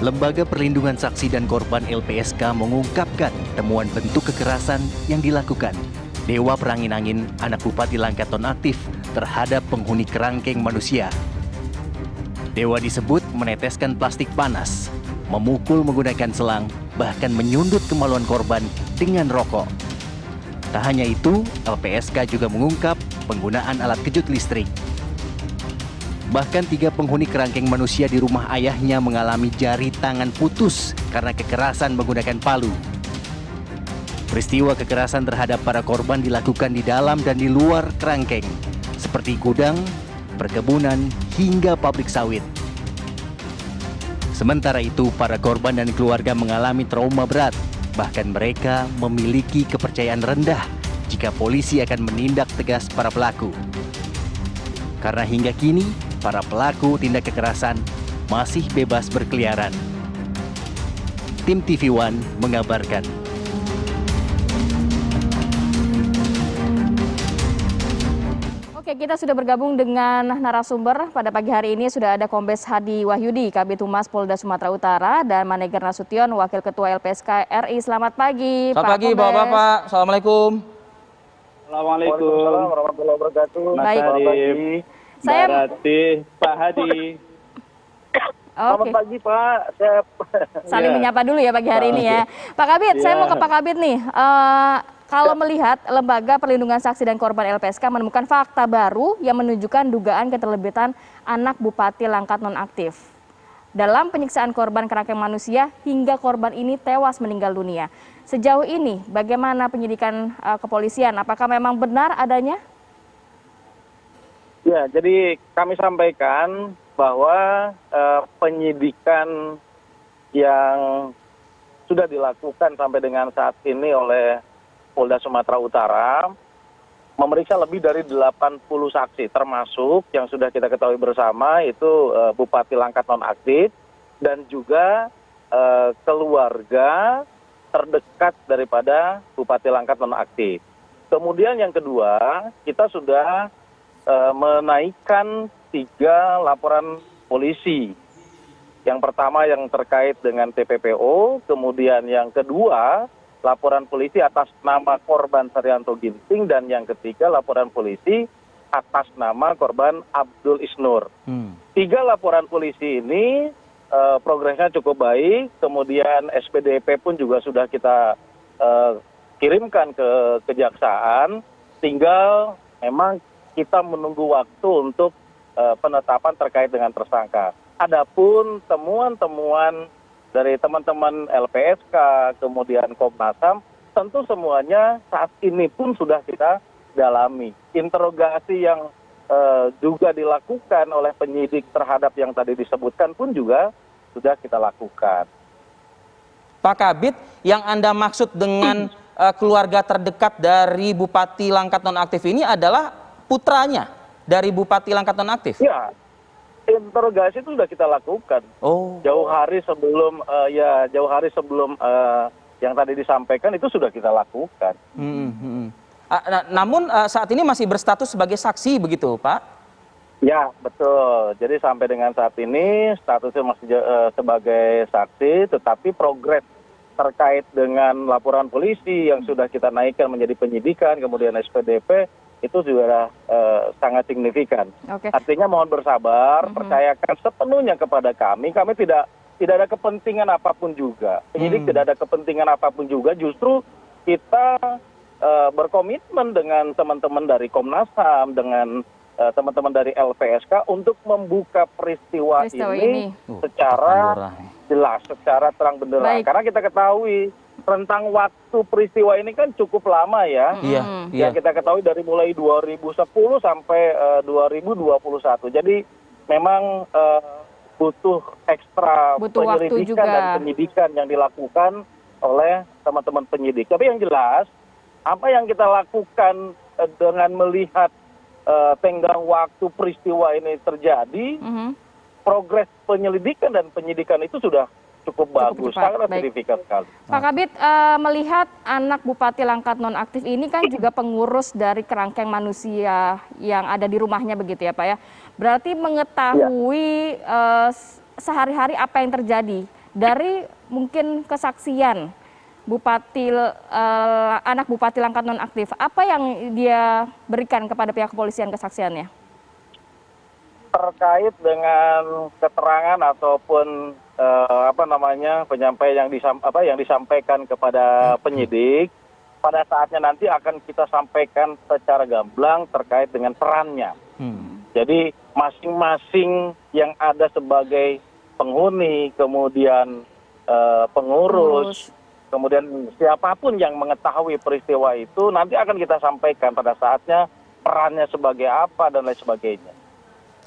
Lembaga Perlindungan Saksi dan Korban LPSK mengungkapkan temuan bentuk kekerasan yang dilakukan Dewa Perangin-Angin, anak Bupati Langkat nonaktif, terhadap penghuni kerangkeng manusia. Dewa disebut meneteskan plastik panas, memukul menggunakan selang, bahkan menyundut kemaluan korban dengan rokok. Tak hanya itu, LPSK juga mengungkap penggunaan alat kejut listrik. Bahkan 3 penghuni kerangkeng manusia di rumah ayahnya mengalami jari tangan putus karena kekerasan menggunakan palu. Peristiwa kekerasan terhadap para korban dilakukan di dalam dan di luar kerangkeng, seperti gudang, perkebunan, hingga pabrik sawit. Sementara itu, para korban dan keluarga mengalami trauma berat. Bahkan mereka memiliki kepercayaan rendah jika polisi akan menindak tegas para pelaku. Karena hingga kini, para pelaku tindak kekerasan masih bebas berkeliaran. Tim TV One mengabarkan. Oke, kita sudah bergabung dengan narasumber pada pagi hari ini. Sudah ada Kombes Hadi Wahyudi, Kabid Humas Polda Sumatera Utara, dan Maneger Nasution, Wakil Ketua LPSK RI. Selamat pagi, Selamat Pak pagi, Kombes. Bapak-bapak. Assalamualaikum. Assalamualaikum warahmatullahi wabarakatuh. Mas Baik. Arif, Saya- Mbak Rati, Pak Hadi. Selamat Oke, pagi Pak. Saya saling Ya. menyapa dulu ya pagi hari ini ya. Pak Kabid, saya mau ke Pak Kabid nih. Kalau melihat Lembaga Perlindungan Saksi dan Korban LPSK menemukan fakta baru yang menunjukkan dugaan keterlibatan anak Bupati Langkat nonaktif dalam penyiksaan korban kerangkeng manusia hingga korban ini tewas meninggal dunia. Sejauh ini bagaimana penyidikan kepolisian? Apakah memang benar adanya? Ya, jadi kami sampaikan bahwa penyidikan yang sudah dilakukan sampai dengan saat ini oleh Polda Sumatera Utara memeriksa lebih dari 80 saksi, termasuk yang sudah kita ketahui bersama itu Bupati Langkat nonaktif dan juga keluarga terdekat daripada Bupati Langkat nonaktif. Kemudian yang kedua, kita sudah menaikkan 3 laporan polisi. Yang pertama yang terkait dengan TPPO, kemudian yang kedua laporan polisi atas nama korban Saryanto Ginting, dan yang ketiga laporan polisi atas nama korban Abdul Isnur. 3 laporan polisi ini progresnya cukup baik, kemudian SPDP pun juga sudah kita kirimkan ke kejaksaan, tinggal memang kita menunggu waktu untuk penetapan terkait dengan tersangka. Adapun temuan-temuan dari teman-teman LPSK, kemudian Komnas HAM, tentu semuanya saat ini pun sudah kita dalami. Interogasi yang juga dilakukan oleh penyidik terhadap yang tadi disebutkan pun juga sudah kita lakukan. Pak Kabid, yang Anda maksud dengan keluarga terdekat dari Bupati Langkat nonaktif ini adalah putranya dari Bupati Langkat nonaktif? Ya, interogasi itu sudah kita lakukan. Oh. Jauh hari sebelum yang tadi disampaikan itu sudah kita lakukan. Namun saat ini masih berstatus sebagai saksi begitu, Pak? Ya, betul. Jadi sampai dengan saat ini statusnya masih sebagai saksi, tetapi progres terkait dengan laporan polisi yang sudah kita naikkan menjadi penyidikan, kemudian SPDP, itu juga sangat signifikan. Oke. Artinya mohon bersabar, percayakan sepenuhnya kepada kami. Kami tidak ada kepentingan apapun juga. Penyidik tidak ada kepentingan apapun juga. Justru kita berkomitmen dengan teman-teman dari Komnas HAM, dengan teman-teman dari LPSK untuk membuka peristiwa ini secara jelas, secara terang benderang. Karena kita ketahui rentang waktu peristiwa ini kan cukup lama ya. Ya, kita ketahui dari mulai 2010 sampai 2021. Jadi memang butuh ekstra penyelidikan dan penyidikan yang dilakukan oleh teman-teman penyidik. Tapi yang jelas, apa yang kita lakukan dengan melihat tenggang waktu peristiwa ini terjadi, progres penyelidikan dan penyidikan itu sudah cukup bagus, sangat signifikan sekali. Pak Kabid, melihat anak Bupati Langkat nonaktif ini kan juga pengurus dari kerangkeng manusia yang ada di rumahnya begitu ya Pak ya. Berarti mengetahui sehari-hari apa yang terjadi Dari mungkin kesaksian anak Bupati Langkat nonaktif, apa yang dia berikan kepada pihak kepolisian kesaksiannya? Terkait dengan keterangan ataupun penyampaian yang disampaikan kepada penyidik, pada saatnya nanti akan kita sampaikan secara gamblang terkait dengan perannya. Jadi masing-masing yang ada sebagai penghuni, kemudian pengurus, kemudian siapapun yang mengetahui peristiwa itu nanti akan kita sampaikan pada saatnya perannya sebagai apa dan lain sebagainya.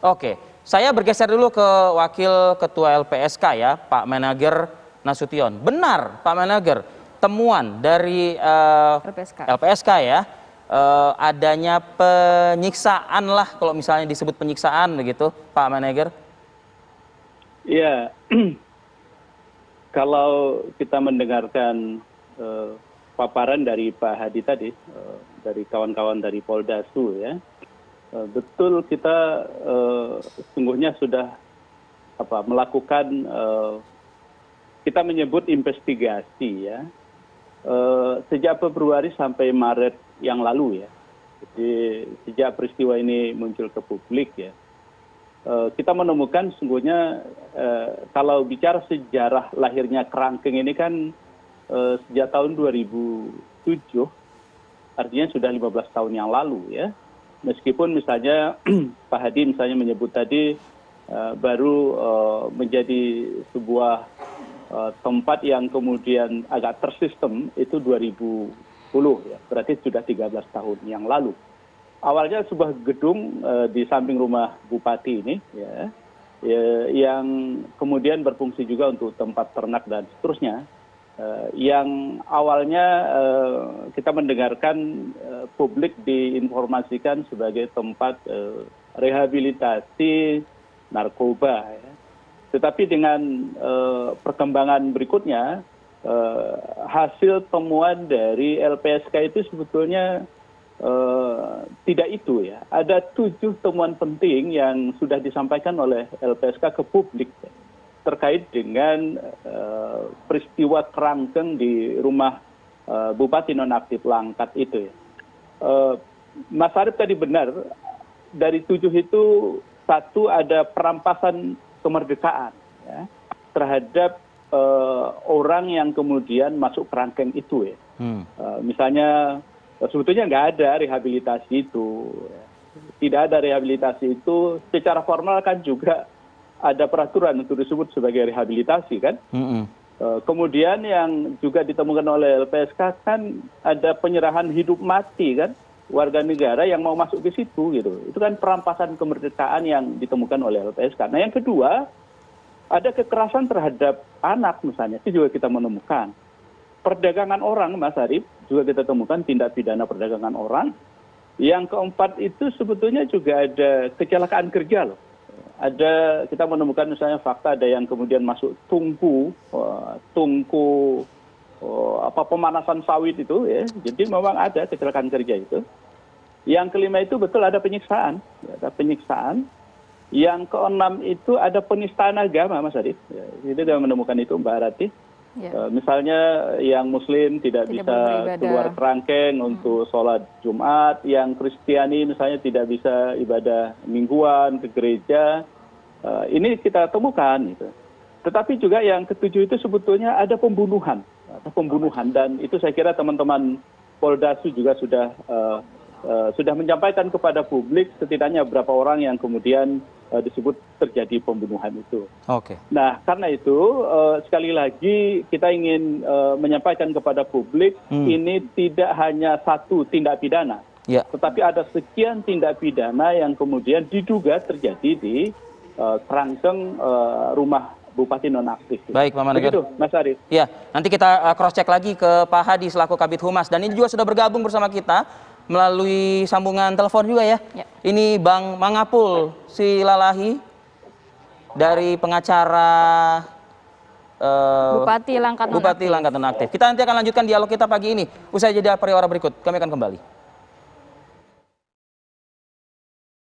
Oke, saya bergeser dulu ke Wakil Ketua LPSK ya, Pak Menager Nasution. Benar, Pak Menager, temuan dari LPSK ya, adanya penyiksaan lah, kalau misalnya disebut penyiksaan begitu, Pak Menager. Iya, kalau kita mendengarkan paparan dari Pak Hadi tadi, dari kawan-kawan dari Poldasu ya, betul kita sungguhnya sudah melakukan, kita menyebut investigasi ya, sejak Februari sampai Maret yang lalu ya. Jadi sejak peristiwa ini muncul ke publik ya, kita menemukan sungguhnya kalau bicara sejarah lahirnya kerangkeng ini kan sejak tahun 2007, artinya sudah 15 tahun yang lalu ya. Meskipun misalnya Pak Hadi misalnya menyebut tadi baru menjadi sebuah tempat yang kemudian agak tersistem itu 2010 ya, berarti sudah 13 tahun yang lalu. Awalnya sebuah gedung di samping rumah Bupati ini ya, yang kemudian berfungsi juga untuk tempat ternak dan seterusnya. Yang awalnya kita mendengarkan publik diinformasikan sebagai tempat rehabilitasi narkoba ya. Tetapi dengan perkembangan berikutnya, hasil temuan dari LPSK itu sebetulnya tidak itu ya. Ada 7 temuan penting yang sudah disampaikan oleh LPSK ke publik ya, terkait dengan peristiwa kerangkeng di rumah Bupati nonaktif Langkat itu ya. Mas Arief tadi benar, dari 7 itu 1 ada perampasan kemerdekaan ya, terhadap orang yang kemudian masuk kerangkeng itu ya. Misalnya sebetulnya nggak ada rehabilitasi itu, tidak ada rehabilitasi itu. Secara formal kan juga ada peraturan untuk disebut sebagai rehabilitasi kan. Kemudian yang juga ditemukan oleh LPSK kan ada penyerahan hidup mati kan, warga negara yang mau masuk ke situ gitu. Itu kan perampasan kemerdekaan yang ditemukan oleh LPSK. Nah yang kedua, ada kekerasan terhadap anak misalnya, itu juga kita menemukan. Perdagangan orang, Mas Arief, juga kita temukan tindak pidana perdagangan orang. Yang keempat itu sebetulnya juga ada kecelakaan kerja loh. Kita menemukan misalnya fakta ada yang kemudian masuk tungku pemanasan sawit itu ya. Jadi memang ada kecelakaan kerja itu. Yang kelima itu betul ada penyiksaan, ya, ada penyiksaan. Yang keenam itu ada penistaan agama, Mas Arief. Ya, kita sudah menemukan itu, Mbak Rati. Ya. Misalnya yang Muslim tidak bisa keluar kerangkeng untuk sholat Jumat, yang Kristiani misalnya tidak bisa ibadah mingguan ke gereja, ini kita temukan. Gitu. Tetapi juga yang ketujuh itu sebetulnya ada pembunuhan, dan itu saya kira teman-teman Poldasu juga sudah menyampaikan kepada publik setidaknya berapa orang yang kemudian disebut terjadi pembunuhan itu. Oke. Nah, karena itu sekali lagi kita ingin menyampaikan kepada publik ini tidak hanya satu tindak pidana, tetapi ada sekian tindak pidana yang kemudian diduga terjadi di kerangkeng rumah Bupati nonaktif. Baik, Pak Manager. Begitu, Mas Arief. Ya, nanti kita cross check lagi ke Pak Hadi selaku Kabid Humas, dan ini juga sudah bergabung bersama kita melalui sambungan telepon juga ya. Ini Bang Mangapul Silalahi dari pengacara Bupati Langkat Nonaktif. Kita nanti akan lanjutkan dialog kita pagi ini. Usai jeda pariwara berikut, kami akan kembali.